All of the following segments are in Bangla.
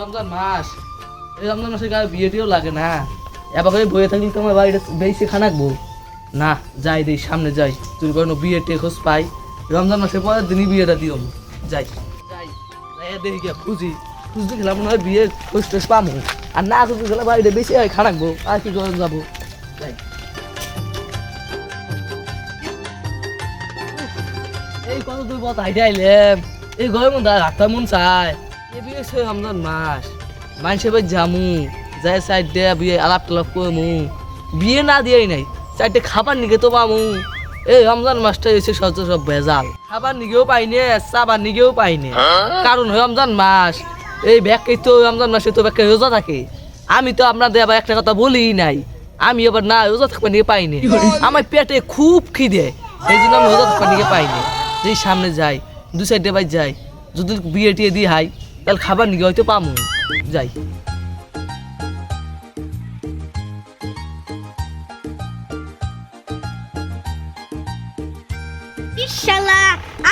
রমজান মাস, এই রমজান মাসে গায়ে বিয়েটিও লাগে না। এবার করে বইয়ে থাকলে তোমার বাড়িটা বেশি খানাকবো না। যাই দিই, সামনে যাই, তুই কোনো বিয়ে টিয়ে খোঁজ পাই। রমজান মাসে পরের দিনই বিয়েটা দিও। যাই যাই দেখি গিয়া খুঁজি, খুঁজতে গেলাম মনে হয় বিয়ে খোঁজ টোজ পামো। আর না খুঁজতে গেলে বাড়িটা বেশি হয় খানাকবো, আর কি করে যাবো। যাই এই কত দুই পথ হাইটে আইলাম, এই ঘরের মধ্যে হাঁটতে মন চায়। এই বিয়ে সে রমজান মাস, মানুষে ভাই জামু যাই সাইড দিয়ে বিয়ে আলাপ টালাপ করমু। বিয়ে না দিয়েই নাই, চারটে খাবার নিকে তো পামু। এই রমজান মাসটা এসে সব ভেজাল, খাবার নিগেও পাইনে, চাবার নিগেও পাইনে। কারণ রমজান মাস, এই ব্যাগকে তো রমজান মাসে তো ব্যাগকে রোজা থাকে। আমি তো আপনাদের আবার একটা কথা বলি নাই, আমি আবার না রোজা থাকবা নিয়ে পাইনি। আমার পেটে খুব খিদে, এই জন্য আমি রোজা থাকবা নিয়ে পাইনি। যেই সামনে যাই, দু সাইডে বাই যাই, যদি বিয়ে টিয়ে দিয়ে হাই তাহলে খাবার নিয়ে হয়তো পামু। যাই শালা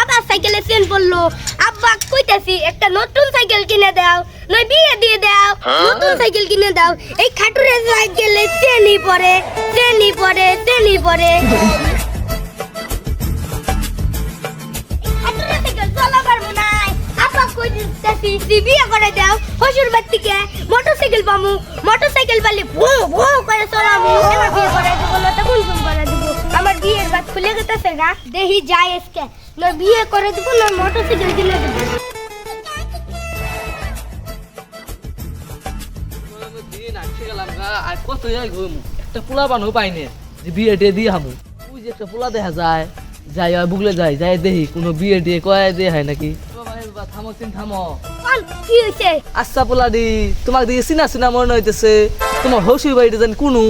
আবার সাইকেলে চেন পড়লো। আব্বা কইতাছি একটা নতুন সাইকেল কিনে দাও, নয় বিয়ে দিয়ে দাও। নতুন সাইকেল কিনে দাও, এই খাটুরে সাইকেলে চেনি পড়ে, চেনি পড়ে, চেনি পড়ে। খাটুরে সাইকেল চলা পারবো না। আব্বা কইতাছি বিয়ে করে দাও, হসুর বাড়ি থেকে মোটরসাইকেল পামু, মোটরসাইকেল পালে ভো ভো করে চলামু। এবার বিয়ে করে দেবো না তো কোন কোন করে দেবো। আমার বিয়ের বাদ খুলে গেছে না, দেখি যাই আজকে না বিয়ে করে দেবো না মোটরসাইকেল কিনে দেবো। কত একটা পোলা বানও পাইনে যে বিয়ে টিয়ে দিয়ে হামু। ওই যে একটা পোলা দেখা যায়, যাই বুগলে যাই, যাই দেখি কোনো বিয়ে টিয়ে কয়ে দিয়ে হয় নাকি। থামো চিন থামো, কি হয়েছে? আচ্ছা পোলা দি, তোমাকে দিয়ে চিনা চিনা মনে হইতেছে। তোমার হসুর বাড়িটা জানি কোনো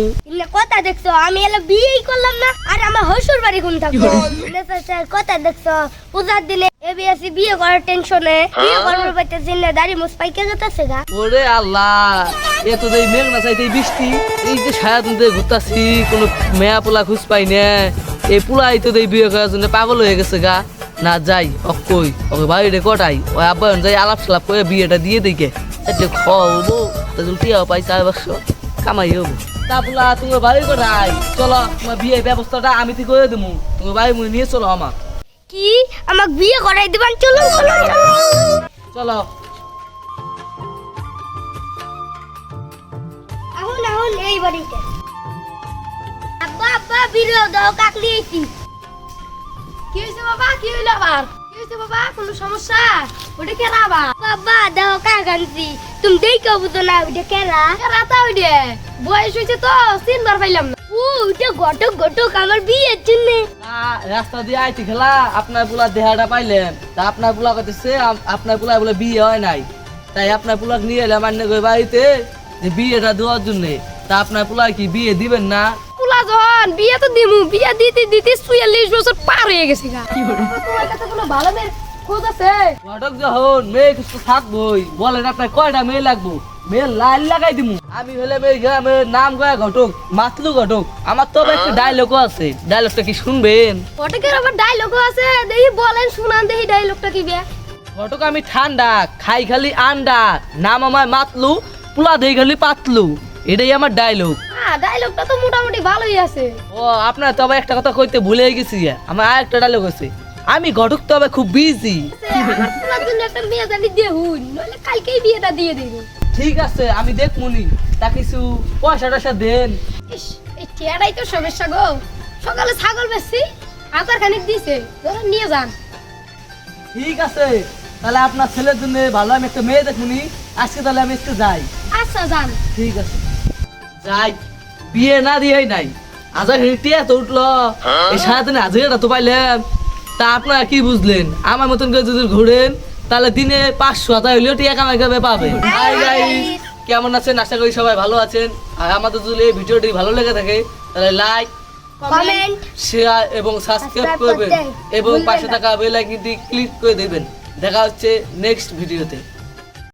কথা দেখছো, আমি এলো বিয়েই করলাম না, আর আমার হসুর বাড়ি কোন থাকবো। কথা দেখছো, পূজার দিনে এবিএসি বিয়ে করার টেনশনে বিয়ে করার পাইতে জিন্না দাড়ি মুছ পাইকে যেতেছে গা। ওরে আল্লাহ, এত যে মেঘ না চাইতে বৃষ্টি, এই যে সারা দিন ধরে ঘুরতাছি, কোনো মেয়া পোলা খুঁজ পাই না। এই পোলাই তো বিয়ে করার জন্য পাগল হয়ে গেছে গা। না যাই অকই ওকে বাড়িতে কটাই, ওই আব্বা যাই আলাপ সালাপ করে বিয়েটা দিয়ে দিকে একটা খাওয়াবো, টিয়াও পাই 4 বছর কামাই হবো। তা পোলা তোমার বাড়ি কটাই, চলো তোমার বিয়ের ব্যবস্থাটা আমি তো করে দেবো। তোমার বাড়ি মুই নিয়ে চলো আমার। কি আমাকে বিয়ে করাই দিবেন? চলো চলো চলো এখন এখন এই বাড়িতে। আব্বা আব্বা বিয়ে দাও, কাকলি আইছি। কি হয়েছে বাবা? কি হইলো আবার? কি হয়েছে বাবা? কোনো সমস্যা? ওটা কেরা আবার? বাবা দাও কাকান্তি, তুমি দেখো বুঝো না ওটা কেরা? রাতা ওইডে বয়স হয়েছে তো চিনবার পাইলাম না। ও ওটা ঘটক ঘটক আমার বিয়ের জন্য। রাস্তা দিয়ে আইতে খেলা আপনার পোলা দেহাটা পাইলেন, তা আপনার পোলা করতেছে আপনার পোলা বলে বিয়ে হয় নাই, তাই আপনার পোলাকে নিয়ে এলাম আন্নে বাড়িতে যে বিয়েটা দেওয়ার জন্য। তা আপনার পোলা কি বিয়ে দিবেন না? পুলা যখন বিয়ে তো দিমু, বিয়ে দিতে দিতে 44 বছর পার হয়ে গেছে গা। তোমার কাছে কোনো ভালো মেয়ের খোঁজ আছে? ঘটক যখন মেয়ে কিছু থাকবোই, বলেন আপনার কয়টা মেয়ে লাগবো, মেয়ে লাইন লাগাই দিমু। আমি হলে মেয়ে গ্রামের নাম কয়া ঘটক, মাতলু ঘটক। আমার তো একটা ডায়লগও আছে, ডায়লগটা কি শুনবেন? ঘটকের আবার ডায়লগও আছে, দেখি বলেন শুনান দেখি ডায়লগটা কি বে। ঘটক আমি ঠান্ডা, খাই খালি আন্ডা, নাম আমার মাতলু, পোলা দেই খালি পাতলু, এটাই আমার ডায়লগ। হ্যাঁ ডায়লগটা তো মোটামুটি ভালোই আছে। ও আপনার তো আবার একটা কথা কইতে ভুলে গেছি, আমার আর একটা ডায়লগ আছে, আমি ঘটক তো আবার খুব বিজি। আমার পুলার জন্য একটা মেয়ে জানি দিয়ে হুন, নইলে কালকেই বিয়েটা দিয়ে দেব। ঠিক আছে আমি দেখমুনি, তা কিছু পয়সা টয়সা দেন। ইস, এই টিয়াটাই তো সমস্যা গো। সকালে ছাগল বেচছি, আচার খানিক দিছে, ধরুন নিয়ে যান। ঠিক আছে, তাহলে আপনার ছেলের জন্য ভালো আমি একটা মেয়ে দেখুনি, আজকে তাহলে আমি একটু যাই। আচ্ছা যান। ঠিক আছে যাই, বিয়ে না দিয়েই নাই, আজার টিয়া তো উঠলো, এই সারাদিনে হাজিরাটা তো পাইলেন। তা আপনারা কি বুঝলেন, আমার মতন করে যদি ঘুরেন তাহলে দিনে 500 হইলেও টিয়া কামাই করে পাবেন। হাই গাইস, কেমন আছেন? আশা করি সবাই ভালো আছেন। আর আমাদের যদি এই ভিডিওটি ভালো লেগে থাকে তাহলে লাইক, কমেন্ট, শেয়ার এবং সাবস্ক্রাইব করবেন এবং পাশে থাকা বেল আইকনটি ক্লিক করে দেবেন। দেখা হচ্ছে নেক্সট ভিডিওতে।